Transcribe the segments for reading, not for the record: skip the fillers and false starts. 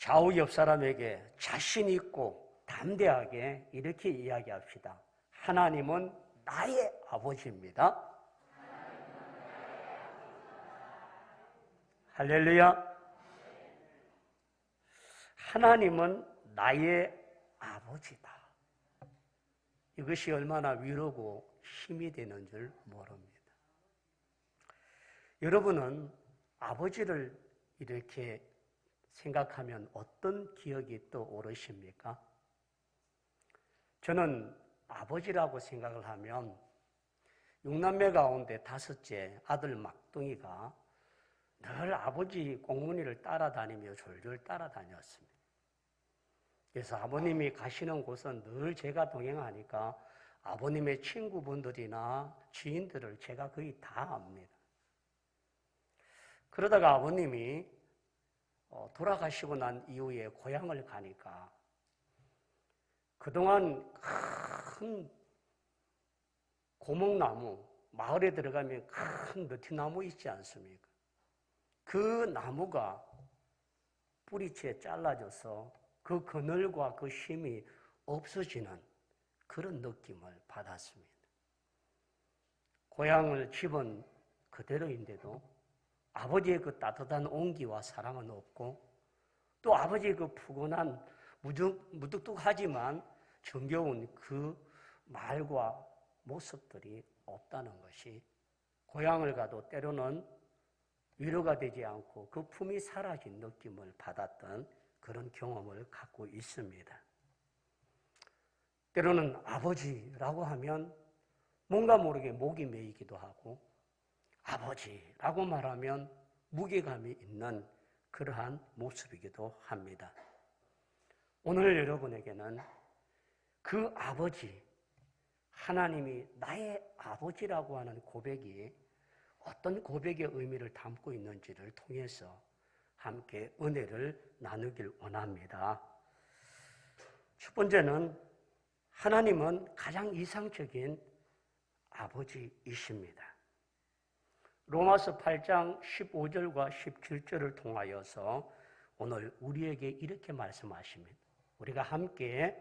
좌우 옆 사람에게 자신 있고 담대하게 이렇게 이야기합시다. 하나님은 나의 아버지입니다. 할렐루야. 하나님은 나의 아버지다. 이것이 얼마나 위로고 힘이 되는 줄 모릅니다. 여러분은 아버지를 이렇게 생각하면 어떤 기억이 떠오르십니까? 저는 아버지라고 생각을 하면 6남매 가운데 5째 아들 막둥이가 늘 아버지 꽁무니를 따라다니며 졸졸 따라다녔습니다. 그래서 아버님이 가시는 곳은 늘 제가 동행하니까 아버님의 친구분들이나 지인들을 제가 거의 다 압니다. 그러다가 아버님이 돌아가시고 난 이후에 고향을 가니까 그동안 큰 고목나무, 마을에 들어가면 큰 느티나무 있지 않습니까? 그 나무가 뿌리채 잘라져서 그 그늘과 그 힘이 없어지는 그런 느낌을 받았습니다. 고향을 집은 그대로인데도 아버지의 그 따뜻한 온기와 사랑은 없고 또 아버지의 그 푸근한 무뚝뚝하지만 정겨운 그 말과 모습들이 없다는 것이 고향을 가도 때로는 위로가 되지 않고 그 품이 사라진 느낌을 받았던 그런 경험을 갖고 있습니다. 때로는 아버지라고 하면 뭔가 모르게 목이 메이기도 하고 아버지라고 말하면 무게감이 있는 그러한 모습이기도 합니다. 오늘 여러분에게는 그 아버지, 하나님이 나의 아버지라고 하는 고백이 어떤 고백의 의미를 담고 있는지를 통해서 함께 은혜를 나누길 원합니다. 첫 번째는 하나님은 가장 이상적인 아버지이십니다. 로마서 8장 15절과 17절을 통하여서 오늘 우리에게 이렇게 말씀하십니다. 우리가 함께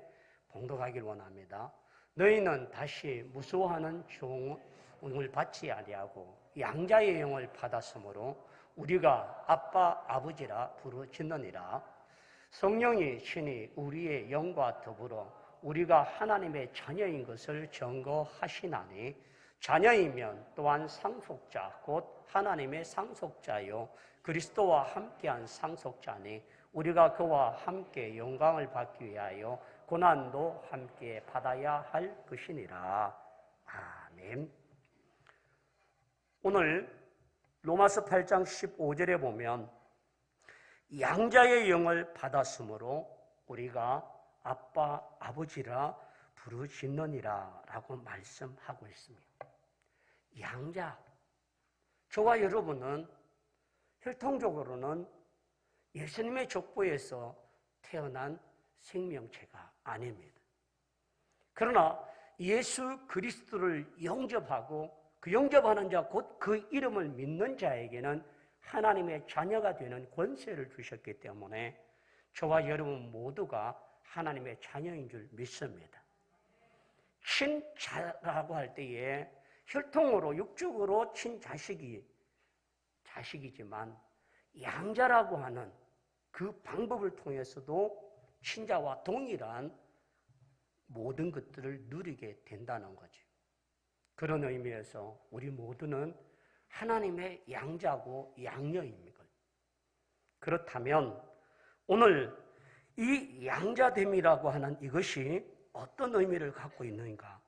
봉독하길 원합니다. 너희는 다시 무서워하는 종을 받지 아니하고 양자의 영을 받았으므로 우리가 아빠 아버지라 부르짖느니라. 성령이 친히 우리의 영과 더불어 우리가 하나님의 자녀인 것을 증거하시나니 자녀이면 또한 상속자 곧 하나님의 상속자요 그리스도와 함께한 상속자니 우리가 그와 함께 영광을 받기 위하여 고난도 함께 받아야 할 것이니라. 아멘. 오늘 로마서 8장 15절에 보면 양자의 영을 받았으므로 우리가 아빠 아버지라 부르짖느니라 라고 말씀하고 있습니다. 양자, 저와 여러분은 혈통적으로는 예수님의 족보에서 태어난 생명체가 아닙니다. 그러나 예수 그리스도를 영접하고 그 영접하는 자 곧 그 이름을 믿는 자에게는 하나님의 자녀가 되는 권세를 주셨기 때문에 저와 여러분 모두가 하나님의 자녀인 줄 믿습니다. 친자라고 할 때에 혈통으로 육적으로 자식이지만 양자라고 하는 그 방법을 통해서도 친자와 동일한 모든 것들을 누리게 된다는 거죠. 그런 의미에서 우리 모두는 하나님의 양자고 양녀입니다. 그렇다면 오늘 이 양자됨이라고 하는 이것이 어떤 의미를 갖고 있는가?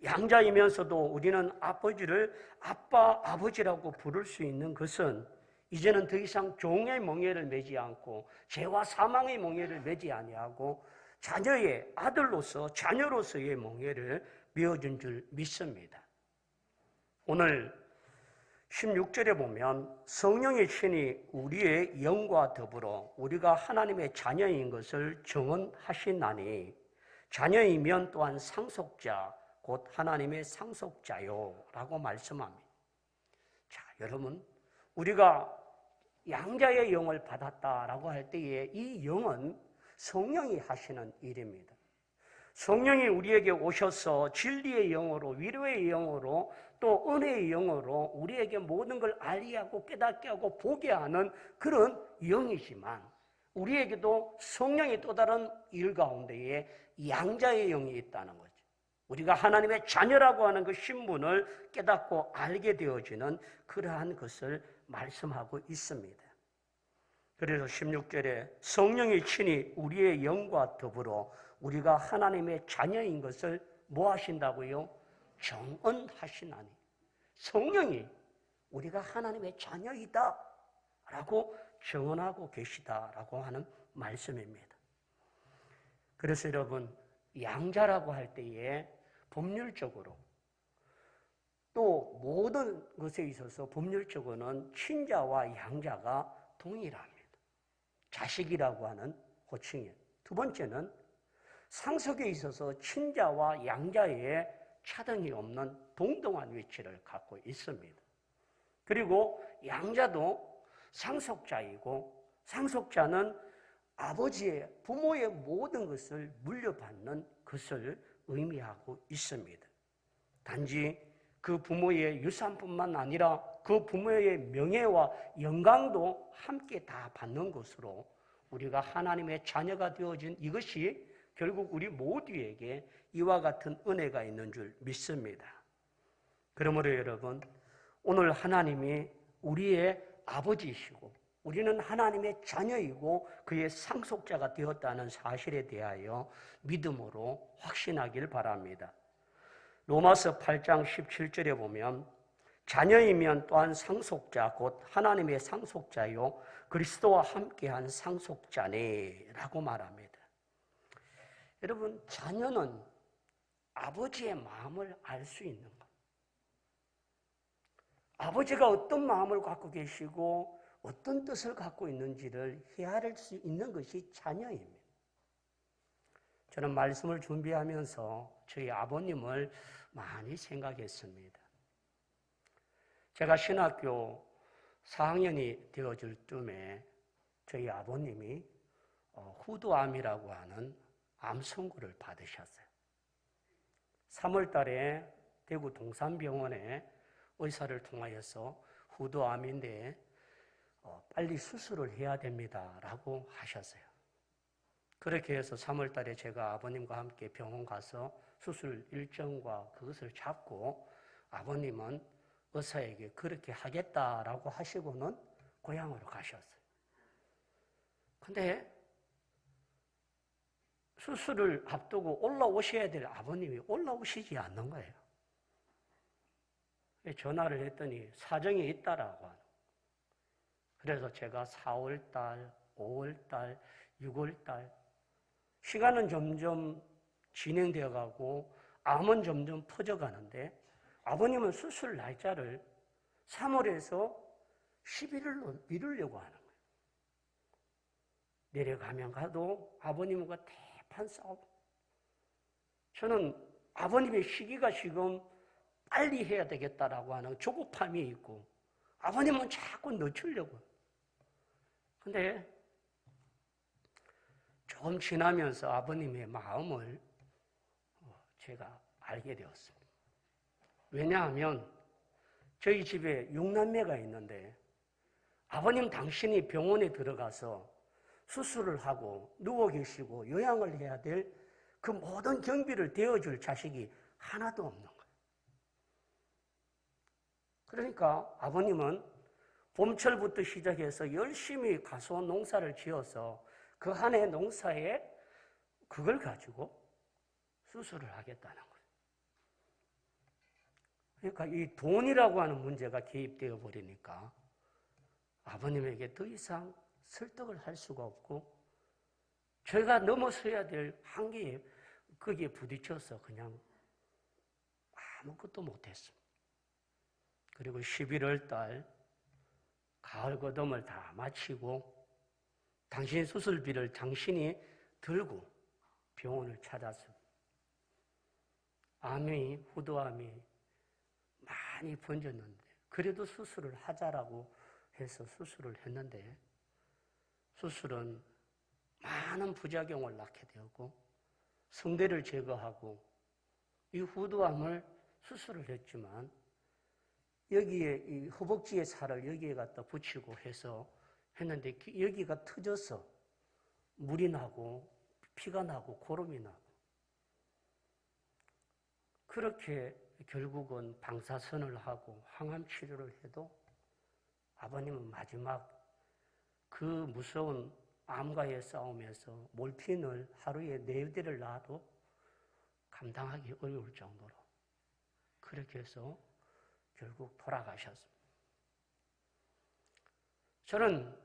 양자이면서도 우리는 아버지를 아빠, 아버지라고 부를 수 있는 것은 이제는 더 이상 종의 멍에를 매지 않고 죄와 사망의 멍에를 매지 아니하고 자녀의 아들로서 자녀로서의 멍에를 메어준 줄 믿습니다. 오늘 16절에 보면 성령이 친히 우리의 영과 더불어 우리가 하나님의 자녀인 것을 증언하시나니 자녀이면 또한 상속자 곧 하나님의 상속자요 라고 말씀합니다. 자, 여러분, 우리가 양자의 영을 받았다라고 할 때에 이 영은 성령이 하시는 일입니다. 성령이 우리에게 오셔서 진리의 영으로, 위로의 영으로, 또 은혜의 영으로 우리에게 모든 걸 알게 하고 깨닫게 하고 보게 하는 그런 영이지만, 우리에게도 성령이 또 다른 일 가운데에 양자의 영이 있다는 거죠. 우리가 하나님의 자녀라고 하는 그 신분을 깨닫고 알게 되어지는 그러한 것을 말씀하고 있습니다. 그래서 16절에 성령이 친히 우리의 영과 더불어 우리가 하나님의 자녀인 것을 뭐 하신다고요? 정언하시나니. 성령이 우리가 하나님의 자녀이다 라고 정언하고 계시다라고 하는 말씀입니다. 그래서 여러분, 양자라고 할 때에 법률적으로 또 모든 것에 있어서 법률적으로는 친자와 양자가 동일합니다. 자식이라고 하는 호칭이에요. 두 번째는 상속에 있어서 친자와 양자의 차등이 없는 동등한 위치를 갖고 있습니다. 그리고 양자도 상속자이고, 상속자는 아버지의, 부모의 모든 것을 물려받는 것을 의미하고 있습니다. 단지 그 부모의 유산뿐만 아니라 그 부모의 명예와 영광도 함께 다 받는 것으로 우리가 하나님의 자녀가 되어진 이것이 결국 우리 모두에게 이와 같은 은혜가 있는 줄 믿습니다. 그러므로 여러분, 오늘 하나님이 우리의 아버지이시고 우리는 하나님의 자녀이고 그의 상속자가 되었다는 사실에 대하여 믿음으로 확신하길 바랍니다. 로마서 8장 17절에 보면 자녀이면 또한 상속자 곧 하나님의 상속자요 그리스도와 함께한 상속자네 라고 말합니다. 여러분, 자녀는 아버지의 마음을 알 수 있는 것. 아버지가 어떤 마음을 갖고 계시고 어떤 뜻을 갖고 있는지를 헤아릴 수 있는 것이 자녀입니다. 저는 말씀을 준비하면서 저희 아버님을 많이 생각했습니다. 제가 신학교 4학년이 되어줄 쯤에 저희 아버님이 후두암이라고 하는 암 선고를 받으셨어요. 3월 달에 대구 동산병원에 의사를 통하여서 후두암인데 빨리 수술을 해야 됩니다라고 하셨어요. 그렇게 해서 3월 달에 제가 아버님과 함께 병원 가서 수술 일정과 그것을 잡고 아버님은 의사에게 그렇게 하겠다라고 하시고는 고향으로 가셨어요. 근데 수술을 앞두고 올라오셔야 될 아버님이 올라오시지 않는 거예요. 전화를 했더니 사정이 있다라고 하는. 그래서 제가 4월달, 5월달, 6월달 시간은 점점 진행되어 가고 암은 점점 퍼져가는데 아버님은 수술 날짜를 3월에서 11일로 미루려고 하는 거예요. 내려가면 가도 아버님과 대판 싸움. 저는 아버님의 시기가 지금 빨리 해야 되겠다라고 하는 조급함이 있고 아버님은 자꾸 늦추려고. 근데 조금 지나면서 아버님의 마음을 제가 알게 되었습니다. 왜냐하면 저희 집에 6남매가 있는데 아버님 당신이 병원에 들어가서 수술을 하고 누워 계시고 요양을 해야 될 그 모든 경비를 대어줄 자식이 하나도 없는 거예요. 그러니까 아버님은 봄철부터 시작해서 열심히 가서 농사를 지어서 그 한 해 농사에 그걸 가지고 수술을 하겠다는 거예요. 그러니까 이 돈이라고 하는 문제가 개입되어 버리니까 아버님에게 더 이상 설득을 할 수가 없고 저희가 넘어서야 될 한계에 거기에 부딪혀서 그냥 아무것도 못했습니다. 그리고 11월 달 가을 거dom을 다 마치고 당신 수술비를 당신이 들고 병원을 찾았습니다. 암이, 후두암이 많이 번졌는데 그래도 수술을 하자라고 해서 수술을 했는데 수술은 많은 부작용을 낳게 되었고 성대를 제거하고 이 후두암을 수술을 했지만 여기에 이 허벅지의 살을 여기에 갖다 붙이고 해서 했는데 여기가 터져서 물이 나고 피가 나고 고름이 나고 그렇게 결국은 방사선을 하고 항암 치료를 해도 아버님은 마지막 그 무서운 암과의 싸움에서 몰핀을 하루에 4대를 놔도 감당하기 어려울 정도로 그렇게 해서 결국 돌아가셨습니다. 저는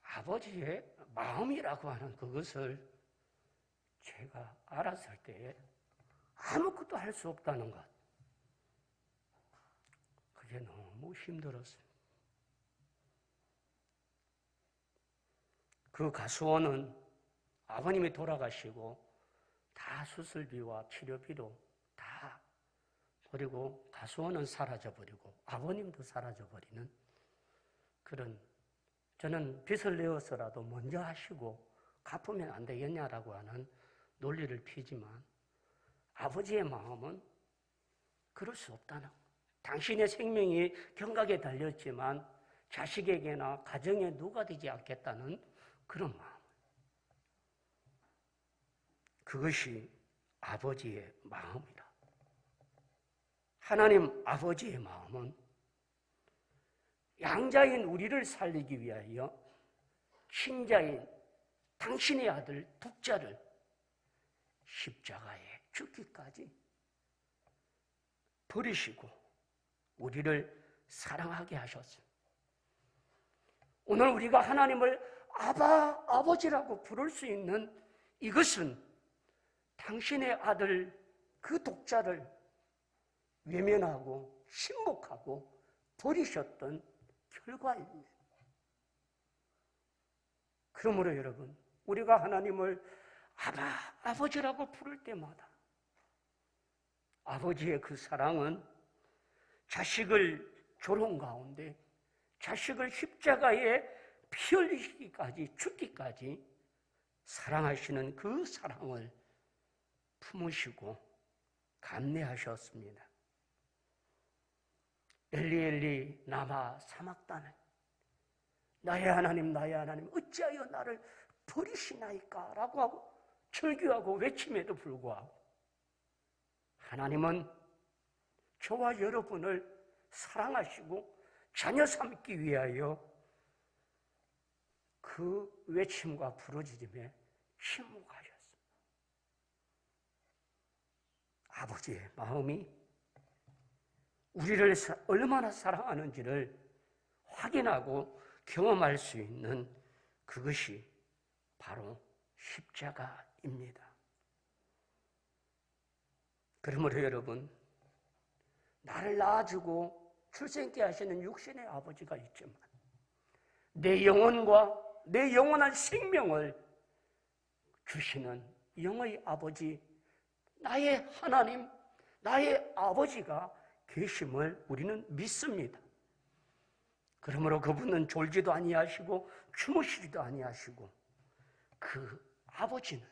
아버지의 마음이라고 하는 그것을 제가 알았을 때 아무것도 할 수 없다는 것. 그게 너무 힘들었어요. 그 가수원은 아버님이 돌아가시고 다 수술비와 치료비로 다 버리고 가수원은 사라져버리고 아버님도 사라져버리는 그런 저는 빚을 내어서라도 먼저 하시고 갚으면 안 되겠냐라고 하는 논리를 피지만 아버지의 마음은 그럴 수 없다는 거예요. 당신의 생명이 경각에 달렸지만 자식에게나 가정에 누가 되지 않겠다는 그런 마음. 그것이 아버지의 마음이다. 하나님 아버지의 마음은 양자인 우리를 살리기 위하여 신자인 당신의 아들 독자를 십자가에 죽기까지 버리시고 우리를 사랑하게 하셨습니다. 오늘 우리가 하나님을 아버지라고 부를 수 있는 이것은 당신의 아들 그 독자를 외면하고 신복하고 버리셨던 결과입니다. 그러므로 여러분, 우리가 하나님을 아버지라고 부를 때마다 아버지의 그 사랑은 자식을 조롱 가운데 자식을 십자가에 피 흘리기까지 죽기까지 사랑하시는 그 사랑을 품으시고 감내하셨습니다. 엘리 라마 사막단은 나의 하나님 어찌하여 나를 버리시나이까? 라고 하고 절규하고 외침에도 불구하고 하나님은 저와 여러분을 사랑하시고 자녀 삼기 위하여 그 외침과 부르짖음에 침묵하셨습니다. 아버지의 마음이 우리를 얼마나 사랑하는지를 확인하고 경험할 수 있는 그것이 바로 십자가입니다. 그러므로 여러분, 나를 낳아주고 출생케 하시는 육신의 아버지가 있지만 내 영혼과 내 영원한 생명을 주시는 영의 아버지, 나의 하나님, 나의 아버지가 계심을 우리는 믿습니다. 그러므로 그분은 졸지도 아니하시고 주무시지도 아니하시고 그 아버지는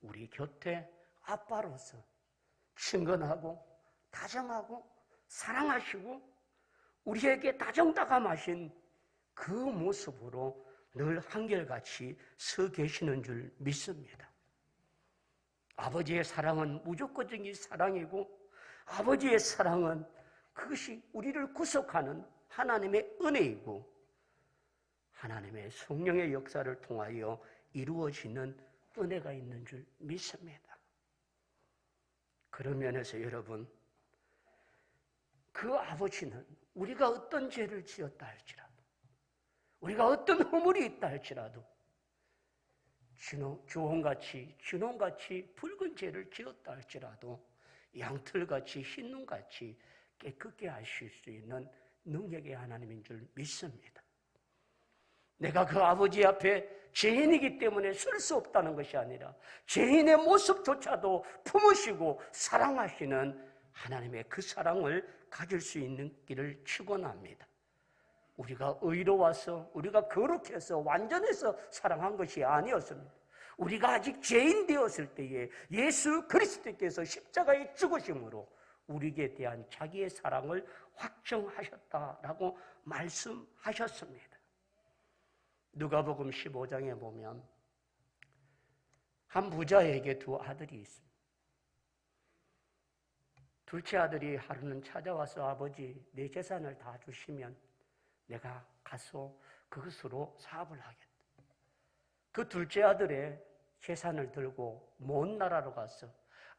우리 곁에 아빠로서 친근하고 다정하고 사랑하시고 우리에게 다정다감하신 그 모습으로 늘 한결같이 서 계시는 줄 믿습니다. 아버지의 사랑은 무조건적인 사랑이고 아버지의 사랑은 그것이 우리를 구속하는 하나님의 은혜이고 하나님의 성령의 역사를 통하여 이루어지는 은혜가 있는 줄 믿습니다. 그런 면에서 여러분, 그 아버지는 우리가 어떤 죄를 지었다 할지라도 우리가 어떤 허물이 있다 할지라도 준홍같이 붉은 죄를 지었다 할지라도 양털같이 흰 눈같이 깨끗게 하실 수 있는 능력의 하나님인 줄 믿습니다. 내가 그 아버지 앞에 죄인이기 때문에 설 수 없다는 것이 아니라 죄인의 모습조차도 품으시고 사랑하시는 하나님의 그 사랑을 가질 수 있는 길을 축원합니다. 우리가 의로워서, 우리가 거룩해서 완전해서 사랑한 것이 아니었습니다. 우리가 아직 죄인 되었을 때에 예수 그리스도께서 십자가에 죽으심으로 우리에게 대한 자기의 사랑을 확정하셨다라고 말씀하셨습니다. 누가복음 15장에 보면 한 부자에게 두 아들이 있습니다. 둘째 아들이 하루는 찾아와서 아버지, 내 재산을 다 주시면 내가 가서 그것으로 사업을 하겠다. 그 둘째 아들의 재산을 들고 먼 나라로 가서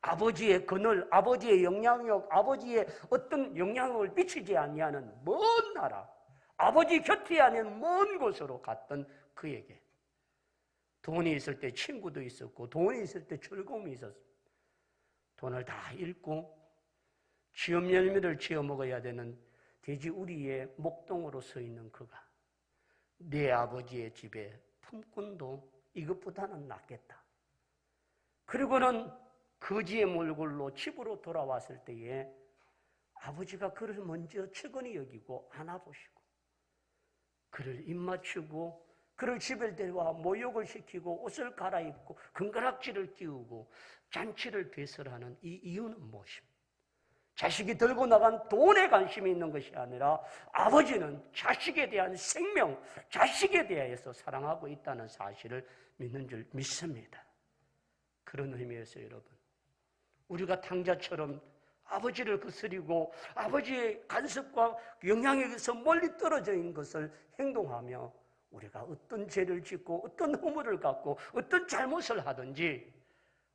아버지의 그늘, 아버지의 영향력, 아버지의 어떤 영향력을 미치지 아니하는 먼 나라, 아버지 곁에 아닌 먼 곳으로 갔던 그에게 돈이 있을 때 친구도 있었고 돈이 있을 때 즐거움이 있었습니다. 돈을 다 잃고 지엄 열매를 지어 먹어야 되는 돼지우리의 목동으로 서 있는 그가 내 아버지의 집에 품꾼도 이것보다는 낫겠다. 그리고는 거지의 몰골로 집으로 돌아왔을 때에 아버지가 그를 먼저 측은히 여기고 안아보시고 그를 입맞추고 그를 집에 데려와 모욕을 시키고 옷을 갈아입고 금가락지를 끼우고 잔치를 배설하는 이 이유는 무엇입니까? 자식이 들고 나간 돈에 관심이 있는 것이 아니라 아버지는 자식에 대한 생명, 자식에 대해서 사랑하고 있다는 사실을 믿는 줄 믿습니다. 그런 의미에서 여러분, 우리가 탕자처럼 아버지를 거스리고 아버지의 간섭과 영향에서 멀리 떨어져 있는 것을 행동하며 우리가 어떤 죄를 짓고 어떤 허물을 갖고 어떤 잘못을 하든지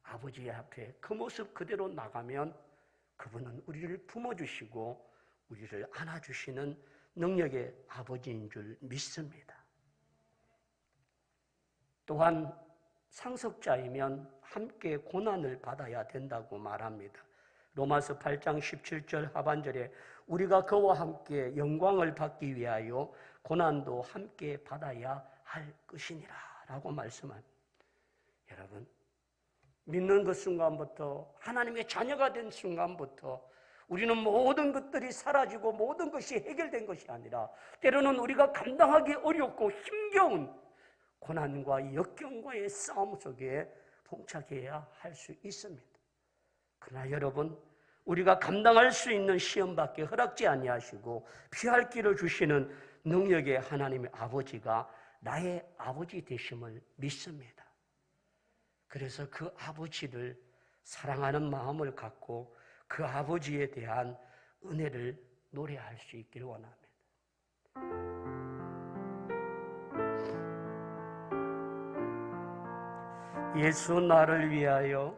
아버지 앞에 그 모습 그대로 나가면 그분은 우리를 품어주시고 우리를 안아주시는 능력의 아버지인 줄 믿습니다. 또한 상속자이면 함께 고난을 받아야 된다고 말합니다. 로마서 8장 17절 하반절에 우리가 그와 함께 영광을 받기 위하여 고난도 함께 받아야 할 것이니라 라고 말씀합니다. 여러분, 믿는 그 순간부터 하나님의 자녀가 된 순간부터 우리는 모든 것들이 사라지고 모든 것이 해결된 것이 아니라 때로는 우리가 감당하기 어렵고 힘겨운 고난과 역경과의 싸움 속에 봉착해야 할 수 있습니다. 그러나 여러분, 우리가 감당할 수 있는 시험밖에 허락지 아니하시고 피할 길을 주시는 능력의 하나님의 아버지가 나의 아버지 되심을 믿습니다. 그래서 그 아버지를 사랑하는 마음을 갖고 그 아버지에 대한 은혜를 노래할 수 있기를 원합니다. 예수 나를 위하여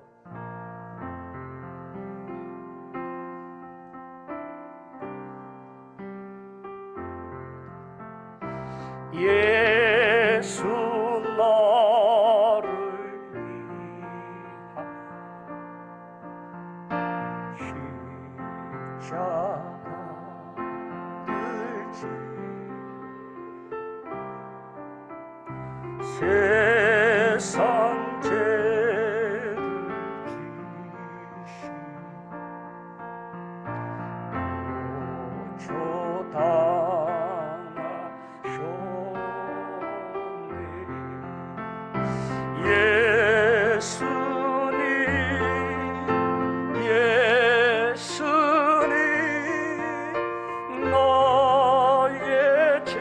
예수 나를 위하여 십자가를 지 세상 죄를 지신 고초당하셨네. 예수님 너의 죄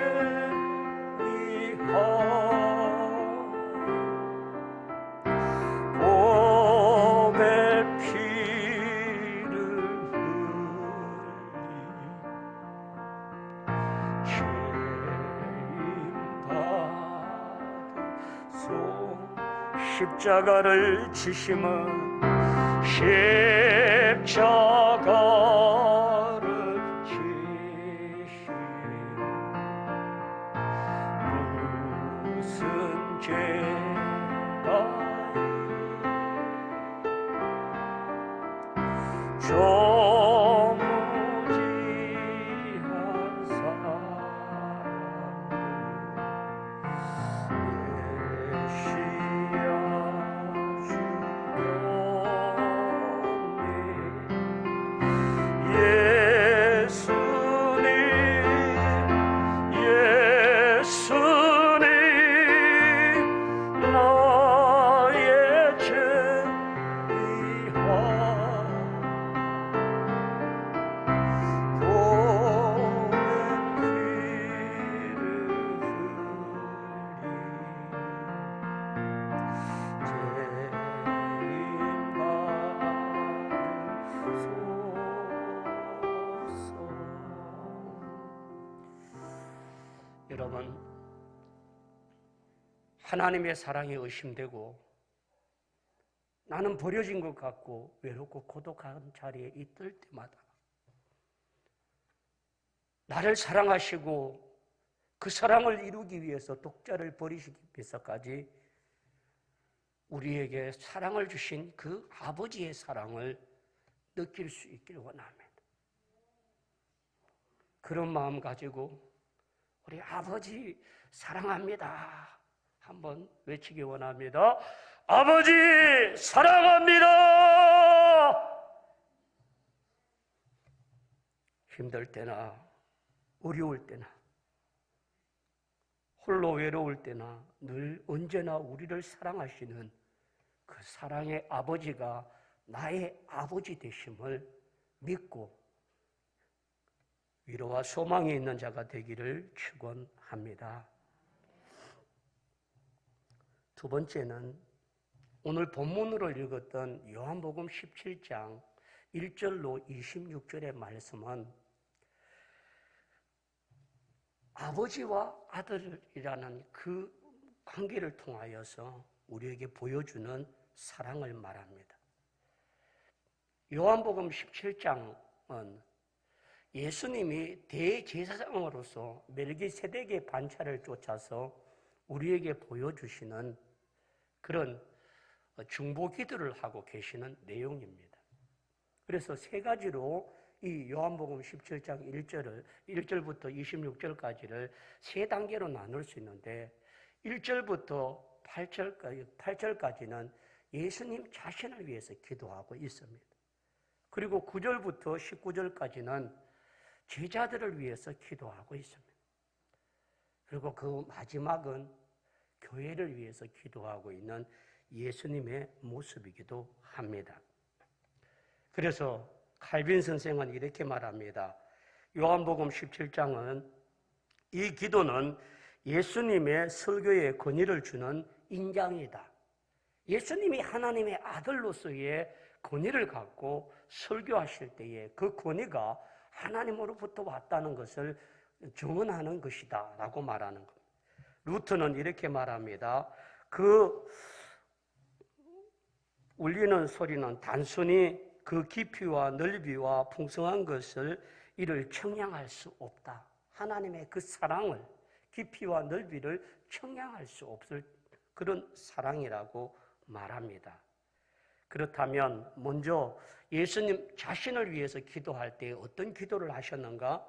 십자가를 지심은 십자가를 지심 무슨 죄가 조무지한 사람들 마음은 하나님의 사랑에 의심되고 나는 버려진 것 같고 외롭고 고독한 자리에 있을 때마다 나를 사랑하시고 그 사랑을 이루기 위해서 독자를 버리시기 위해서까지 우리에게 사랑을 주신 그 아버지의 사랑을 느낄 수 있기를 원합니다. 그런 마음 가지고 우리 아버지 사랑합니다. 한번 외치기 원합니다. 아버지 사랑합니다. 힘들 때나 어려울 때나 홀로 외로울 때나 늘 언제나 우리를 사랑하시는 그 사랑의 아버지가 나의 아버지 되심을 믿고 위로와 소망이 있는 자가 되기를 축원합니다. 두 번째는 오늘 본문으로 읽었던 요한복음 17장 1절로 26절의 말씀은 아버지와 아들이라는 그 관계를 통하여서 우리에게 보여주는 사랑을 말합니다. 요한복음 17장은 예수님이 대제사장으로서 멜기세덱의 반차를 쫓아서 우리에게 보여주시는 그런 중보 기도를 하고 계시는 내용입니다. 그래서 세 가지로 이 요한복음 17장 1절부터 26절까지를 세 단계로 나눌 수 있는데 1절부터 8절까지는 예수님 자신을 위해서 기도하고 있습니다. 그리고 9절부터 19절까지는 제자들을 위해서 기도하고 있습니다. 그리고 그 마지막은 교회를 위해서 기도하고 있는 예수님의 모습이기도 합니다. 그래서 칼빈 선생은 이렇게 말합니다. 요한복음 17장은 이 기도는 예수님의 설교에 권위를 주는 인장이다. 예수님이 하나님의 아들로서의 권위를 갖고 설교하실 때에 그 권위가 하나님으로부터 왔다는 것을 증언하는 것이다 라고 말하는 겁니다. 루터는 이렇게 말합니다. 그 울리는 소리는 단순히 그 깊이와 넓이와 풍성한 것을 이를 청량할 수 없다. 하나님의 그 사랑을, 깊이와 넓이를 청량할 수 없을 그런 사랑이라고 말합니다. 그렇다면 먼저 예수님 자신을 위해서 기도할 때 어떤 기도를 하셨는가?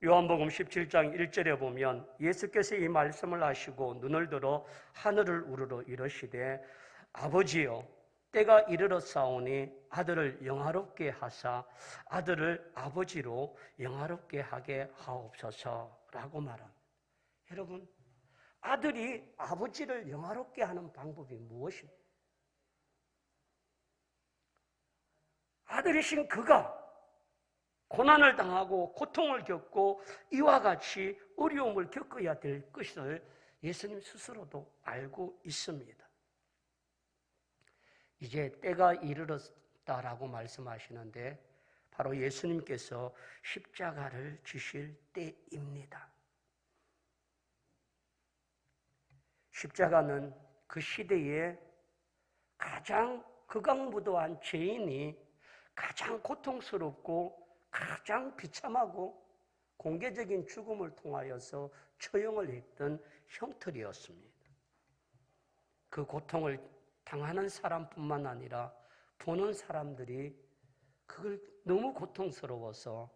요한복음 17장 1절에 보면 예수께서 이 말씀을 하시고 눈을 들어 하늘을 우러러 이르시되 아버지여 때가 이르렀사오니 아들을 영화롭게 하사 아들을 아버지로 영화롭게 하게 하옵소서라고 말합니다. 여러분, 아들이 아버지를 영화롭게 하는 방법이 무엇입니까? 아들이신 그가 고난을 당하고 고통을 겪고 이와 같이 어려움을 겪어야 될 것을 예수님 스스로도 알고 있습니다. 이제 때가 이르렀다라고 말씀하시는데 바로 예수님께서 십자가를 지실 때입니다. 십자가는 그 시대에 가장 극악무도한 죄인이 가장 고통스럽고 가장 비참하고 공개적인 죽음을 통하여서 처형을 했던 형틀이었습니다. 그 고통을 당하는 사람뿐만 아니라 보는 사람들이 그걸 너무 고통스러워서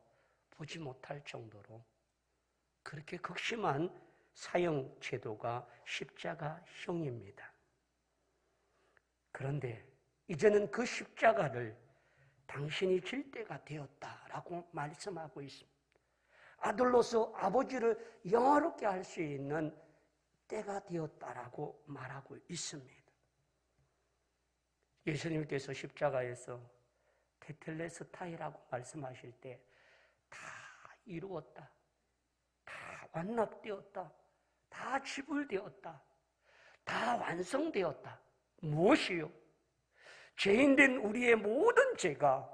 보지 못할 정도로 그렇게 극심한 사형 제도가 십자가형입니다. 그런데 이제는 그 십자가를 당신이 질 때가 되었다라고 말씀하고 있습니다. 아들로서 아버지를 영화롭게 할 수 있는 때가 되었다라고 말하고 있습니다. 예수님께서 십자가에서 테텔레스타이라고 말씀하실 때 다 이루었다, 다 완납되었다, 다 지불되었다, 다 완성되었다. 무엇이요? 죄인된 우리의 모든 죄가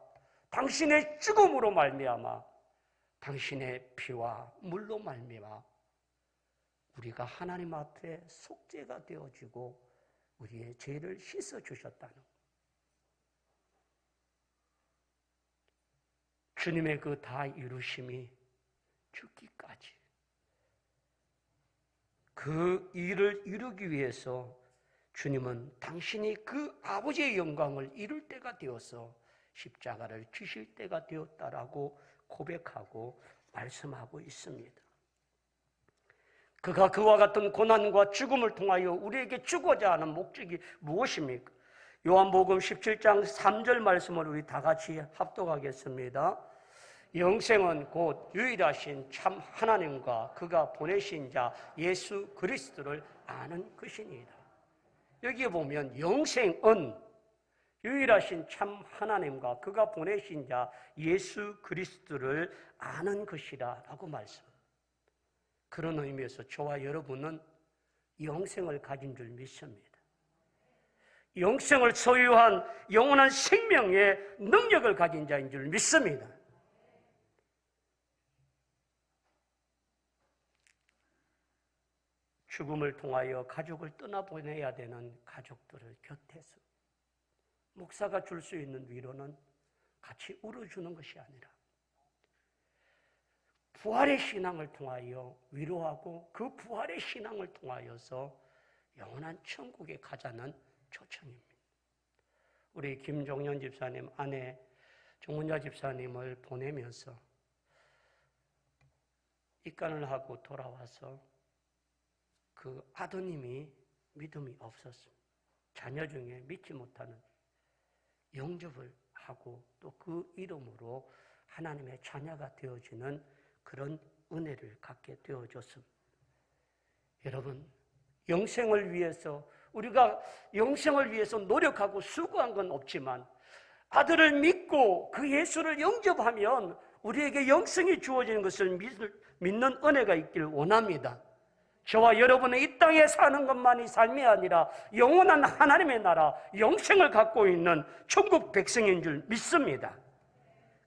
당신의 죽음으로 말미암아 당신의 피와 물로 말미암아 우리가 하나님 앞에 속죄가 되어지고 우리의 죄를 씻어주셨다는 것. 주님의 그 다 이루심이 죽기까지 그 일을 이루기 위해서 주님은 당신이 그 아버지의 영광을 이룰 때가 되어서 십자가를 지실 때가 되었다라고 고백하고 말씀하고 있습니다. 그가 그와 같은 고난과 죽음을 통하여 우리에게 주고자 하는 목적이 무엇입니까? 요한복음 17장 3절 말씀을 우리 다 같이 합독하겠습니다. 영생은 곧 유일하신 참 하나님과 그가 보내신 자 예수 그리스도를 아는 것이니이다. 여기에 보면 영생은 유일하신 참 하나님과 그가 보내신 자 예수 그리스도를 아는 것이다 라고 말씀합니다. 그런 의미에서 저와 여러분은 영생을 가진 줄 믿습니다. 영생을 소유한 영원한 생명의 능력을 가진 자인 줄 믿습니다. 죽음을 통하여 가족을 떠나보내야 되는 가족들을 곁에서 목사가 줄 수 있는 위로는 같이 울어주는 것이 아니라 부활의 신앙을 통하여 위로하고 그 부활의 신앙을 통하여서 영원한 천국에 가자는 초청입니다. 우리 김종현 집사님 아내 정문자 집사님을 보내면서 입간을 하고 돌아와서 그 아드님이 믿음이 없었습니다. 자녀 중에 믿지 못하는 영접을 하고 또 그 이름으로 하나님의 자녀가 되어지는 그런 은혜를 갖게 되어졌습니다. 여러분, 영생을 위해서 우리가 영생을 위해서 노력하고 수고한 건 없지만 아들을 믿고 그 예수를 영접하면 우리에게 영생이 주어지는 것을 믿는 은혜가 있길 원합니다. 저와 여러분은 이 땅에 사는 것만이 삶이 아니라 영원한 하나님의 나라, 영생을 갖고 있는 천국 백성인 줄 믿습니다.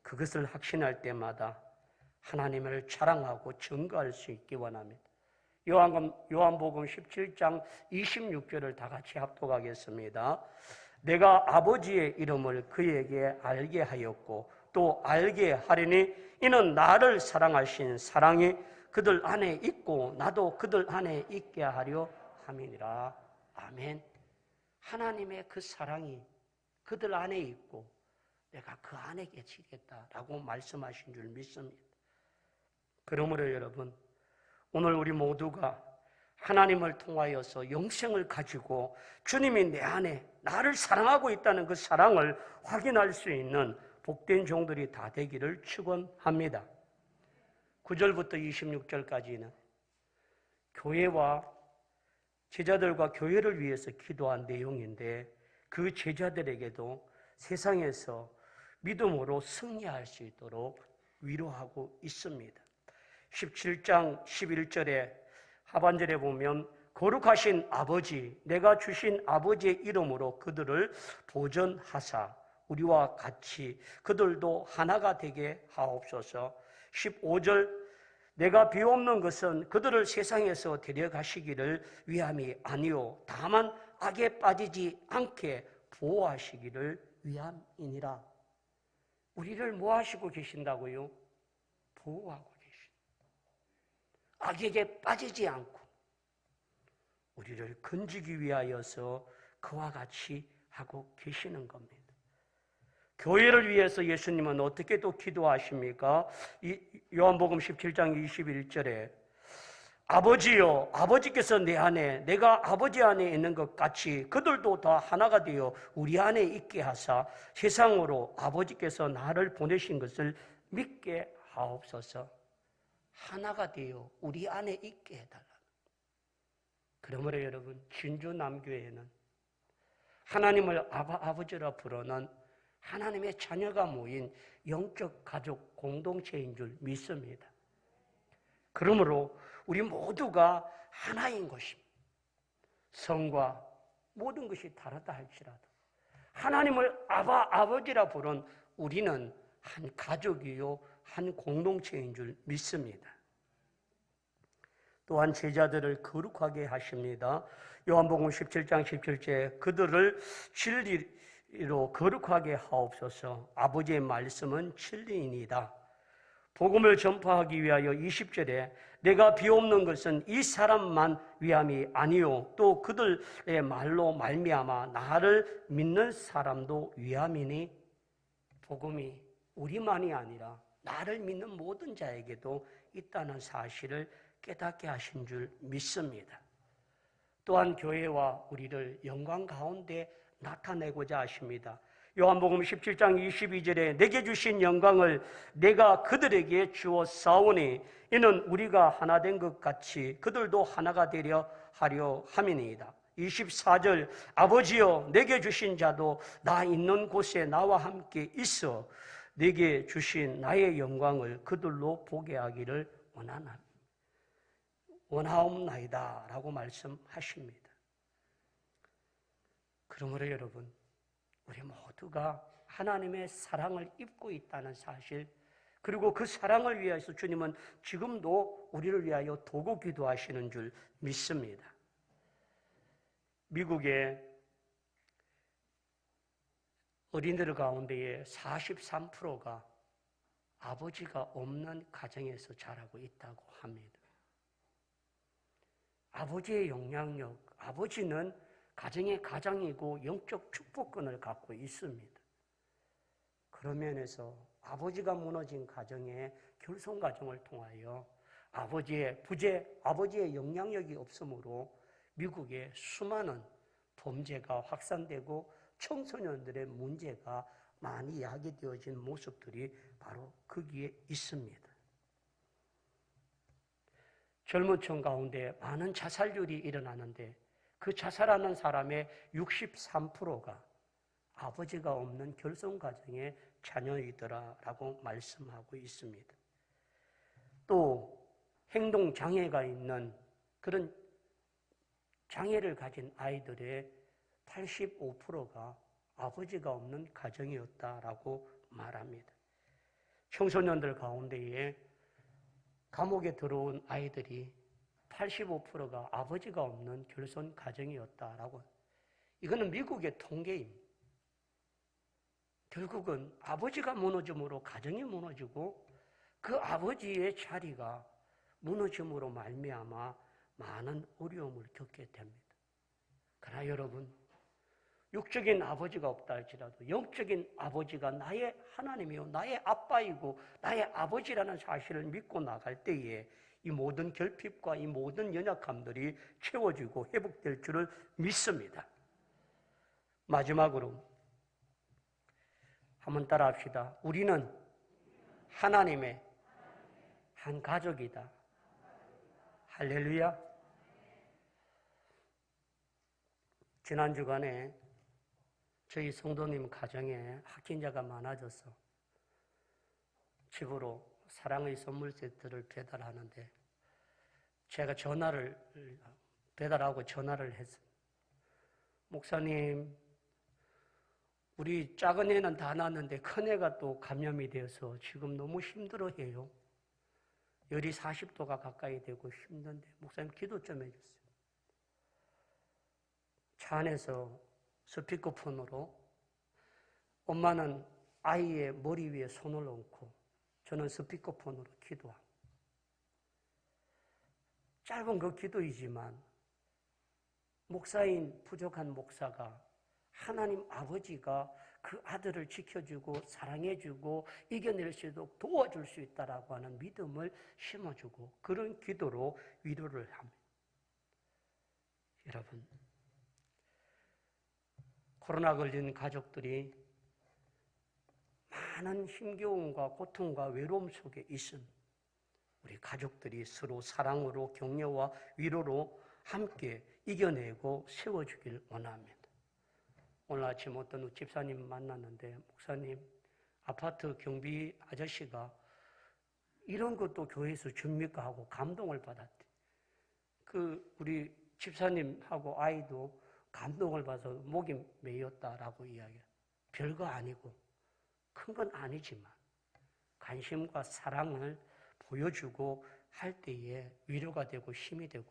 그것을 확신할 때마다 하나님을 자랑하고 증거할 수 있기 원합니다. 요한복음 17장 26절을 다 같이 합독하겠습니다. 내가 아버지의 이름을 그에게 알게 하였고 또 알게 하리니 이는 나를 사랑하신 사랑이 그들 안에 있고 나도 그들 안에 있게 하려 함이니라. 아멘. 하나님의 그 사랑이 그들 안에 있고 내가 그 안에 계시겠다라고 말씀하신 줄 믿습니다. 그러므로 여러분, 오늘 우리 모두가 하나님을 통하여서 영생을 가지고 주님이 내 안에 나를 사랑하고 있다는 그 사랑을 확인할 수 있는 복된 종들이 다 되기를 축원합니다. 9절부터 26절까지는 교회와 제자들과 교회를 위해서 기도한 내용인데 그 제자들에게도 세상에서 믿음으로 승리할 수 있도록 위로하고 있습니다. 17장 11절에 하반절에 보면 거룩하신 아버지, 내가 주신 아버지의 이름으로 그들을 보전하사 우리와 같이 그들도 하나가 되게 하옵소서. 15절 내가 비옵는 것은 그들을 세상에서 데려가시기를 위함이 아니요 다만 악에 빠지지 않게 보호하시기를 위함이니라. 우리를 뭐 하시고 계신다고요? 보호하고 계십니다. 악에게 빠지지 않고 우리를 건지기 위하여서 그와 같이 하고 계시는 겁니다. 교회를 위해서 예수님은 어떻게 또 기도하십니까? 요한복음 17장 21절에 아버지여, 아버지께서 내 안에 내가 아버지 안에 있는 것 같이 그들도 다 하나가 되어 우리 안에 있게 하사 세상으로 아버지께서 나를 보내신 것을 믿게 하옵소서. 하나가 되어 우리 안에 있게 해달라. 그러므로 여러분, 진주남교회는 하나님을 아버지라 부르는 하나님의 자녀가 모인 영적 가족 공동체인 줄 믿습니다. 그러므로 우리 모두가 하나인 것입니다. 성과 모든 것이 다르다 할지라도 하나님을 아버지라 부른 우리는 한 가족이요 한 공동체인 줄 믿습니다. 또한 제자들을 거룩하게 하십니다. 요한복음 17장 17절 그들을 진리로 거룩하게 하옵소서. 아버지의 말씀은 진리이니이다. 복음을 전파하기 위하여 20절에 내가 비옵는 것은 이 사람만 위함이 아니요 또 그들의 말로 말미암아 나를 믿는 사람도 위함이니 복음이 우리만이 아니라 나를 믿는 모든 자에게도 있다는 사실을 깨닫게 하신 줄 믿습니다. 또한 교회와 우리를 영광 가운데 나타내고자 하십니다. 요한복음 17장 22절에 내게 주신 영광을 내가 그들에게 주었사오니 이는 우리가 하나 된 것 같이 그들도 하나가 되려 하려 함이니이다. 24절 아버지여 내게 주신 자도 나 있는 곳에 나와 함께 있어 내게 주신 나의 영광을 그들로 보게 하기를 원하옵나이다 라고 말씀하십니다. 그러므로 여러분 우리 모두가 하나님의 사랑을 입고 있다는 사실 그리고 그 사랑을 위해서 주님은 지금도 우리를 위하여 도고 기도하시는 줄 믿습니다. 미국의 어린이들 가운데에 43%가 아버지가 없는 가정에서 자라고 있다고 합니다. 아버지의 영향력, 아버지는 가정의 가장이고 영적 축복권을 갖고 있습니다. 그런 면에서 아버지가 무너진 가정의 결손 가정을 통하여 아버지의 부재, 아버지의 영향력이 없으므로 미국의 수많은 범죄가 확산되고 청소년들의 문제가 많이 야기되어진 모습들이 바로 거기에 있습니다. 젊은 층 가운데 많은 자살률이 일어나는데 그 자살하는 사람의 63%가 아버지가 없는 결손 가정의 자녀이더라라고 말씀하고 있습니다. 또 행동 장애가 있는 그런 장애를 가진 아이들의 85%가 아버지가 없는 가정이었다라고 말합니다. 청소년들 가운데에 감옥에 들어온 아이들이 85%가 아버지가 없는 결손 가정이었다라고. 이거는 미국의 통계입니다. 결국은 아버지가 무너짐으로 가정이 무너지고 그 아버지의 자리가 무너짐으로 말미암아 많은 어려움을 겪게 됩니다. 그러나 여러분, 육적인 아버지가 없다 할지라도 영적인 아버지가 나의 하나님이요 나의 아빠이고 나의 아버지라는 사실을 믿고 나갈 때에 이 모든 결핍과 이 모든 연약함들이 채워지고 회복될 줄을 믿습니다. 마지막으로 한번 따라합시다. 우리는 하나님의 한 가족이다. 할렐루야. 지난 주간에 저희 성도님 가정에 확진자가 많아져서 집으로 사랑의 선물 세트를 배달하는데 제가 배달하고 전화를 했어요. 목사님, 우리 작은 애는 다 났는데 큰 애가 또 감염이 되어서 지금 너무 힘들어해요. 열이 40도가 가까이 되고 힘든데 목사님 기도 좀 해주세요. 차 안에서 스피커폰으로 엄마는 아이의 머리 위에 손을 얹고 저는 스피커폰으로 기도합니다. 짧은 그 기도이지만 목사인 부족한 목사가 하나님 아버지가 그 아들을 지켜주고 사랑해주고 이겨낼 수 있도록 도와줄 수 있다라고 하는 믿음을 심어주고 그런 기도로 위로를 합니다. 여러분, 코로나 걸린 가족들이 많은 힘겨움과 고통과 외로움 속에 있은 우리 가족들이 서로 사랑으로 격려와 위로로 함께 이겨내고 세워주길 원합니다. 오늘 아침 어떤 집사님 만났는데 목사님, 아파트 경비 아저씨가 이런 것도 교회에서 줍니까 하고 감동을 받았대. 우리 집사님하고 아이도 감동을 받아서 목이 메였다라고 이야기해요. 별거 아니고 큰 건 아니지만 관심과 사랑을 보여주고 할 때에 위로가 되고 힘이 되고,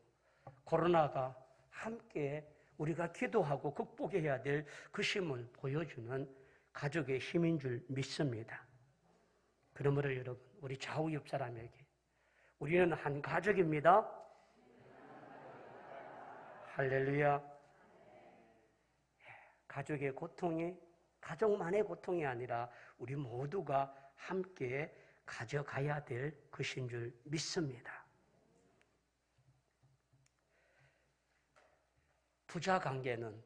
코로나가 함께 우리가 기도하고 극복해야 될 그 힘을 보여주는 가족의 힘인 줄 믿습니다. 그러므로 여러분, 우리 좌우 옆 사람에게 우리는 한 가족입니다. 할렐루야. 가족의 고통이 가족만의 고통이 아니라 우리 모두가 함께 가져가야 될 것인 줄 믿습니다. 부자 관계는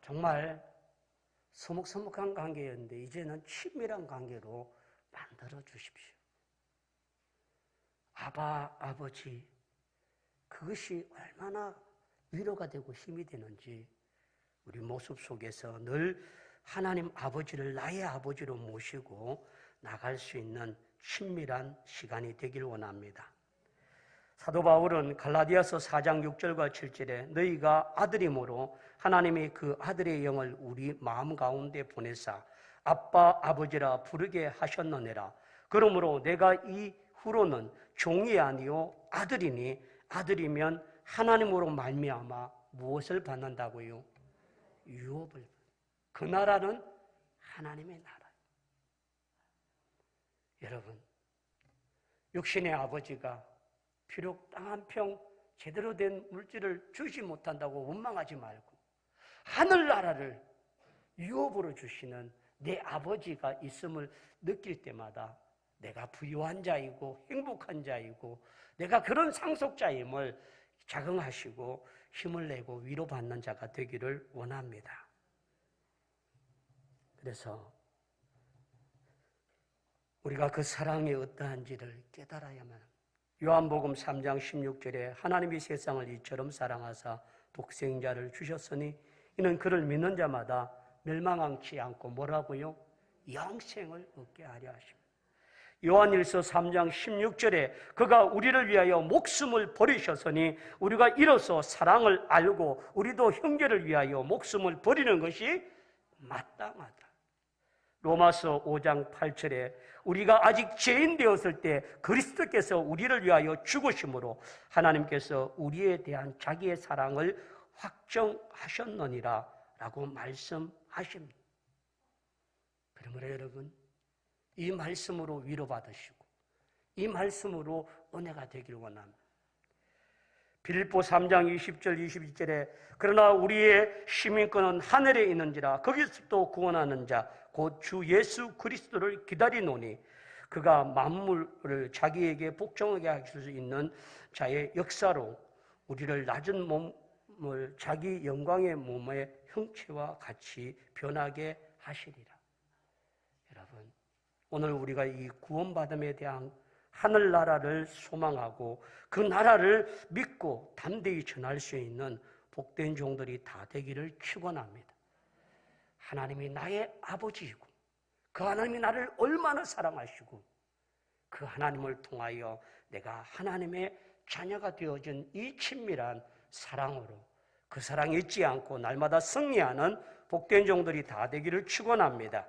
정말 서먹서먹한 관계였는데 이제는 친밀한 관계로 만들어 주십시오. 아버지, 그것이 얼마나 위로가 되고 힘이 되는지 우리 모습 속에서 늘 하나님 아버지를 나의 아버지로 모시고 나갈 수 있는 친밀한 시간이 되길 원합니다. 사도 바울은 갈라디아서 4장 6절과 7절에 너희가 아들임으로 하나님이 그 아들의 영을 우리 마음 가운데 보내사 아빠 아버지라 부르게 하셨느니라. 그러므로 내가 이후로는 종이 아니요 아들이니 아들이면 하나님으로 말미암아 무엇을 받는다고요? 유업을. 그 나라는 하나님의 나라. 여러분, 육신의 아버지가 비록 땅 한 평 제대로 된 물질을 주지 못한다고 원망하지 말고 하늘나라를 유업으로 주시는 내 아버지가 있음을 느낄 때마다 내가 부유한 자이고 행복한 자이고 내가 그런 상속자임을 자긍하시고 힘을 내고 위로받는 자가 되기를 원합니다. 그래서 우리가 그 사랑이 어떠한지를 깨달아야만 합니다. 요한복음 3장 16절에 하나님이 세상을 이처럼 사랑하사 독생자를 주셨으니 이는 그를 믿는 자마다 멸망하지 않고 뭐라고요? 영생을 얻게 하려 하십니다. 요한일서 3장 16절에 그가 우리를 위하여 목숨을 버리셨으니 우리가 이로써 사랑을 알고 우리도 형제를 위하여 목숨을 버리는 것이 마땅하다. 로마서 5장 8절에 우리가 아직 죄인 되었을 때 그리스도께서 우리를 위하여 죽으심으로 하나님께서 우리에 대한 자기의 사랑을 확정하셨느니라 라고 말씀하십니다. 그러므로 여러분, 이 말씀으로 위로받으시고 이 말씀으로 은혜가 되기를 원합니다. 빌립보 3장 20절 22절에 그러나 우리의 시민권은 하늘에 있는지라 거기서 또 구원하는 자 곧 주 예수 그리스도를 기다리노니 그가 만물을 자기에게 복종하게 하실 수 있는 자의 역사로 우리를 낮은 몸을 자기 영광의 몸의 형체와 같이 변하게 하시리라. 여러분, 오늘 우리가 이 구원받음에 대한 하늘나라를 소망하고 그 나라를 믿고 담대히 전할 수 있는 복된 종들이 다 되기를 축원합니다. 하나님이 나의 아버지이고 그 하나님이 나를 얼마나 사랑하시고 그 하나님을 통하여 내가 하나님의 자녀가 되어진 이 친밀한 사랑으로 그 사랑이 잊지 않고 날마다 승리하는 복된 종들이 다 되기를 축원합니다.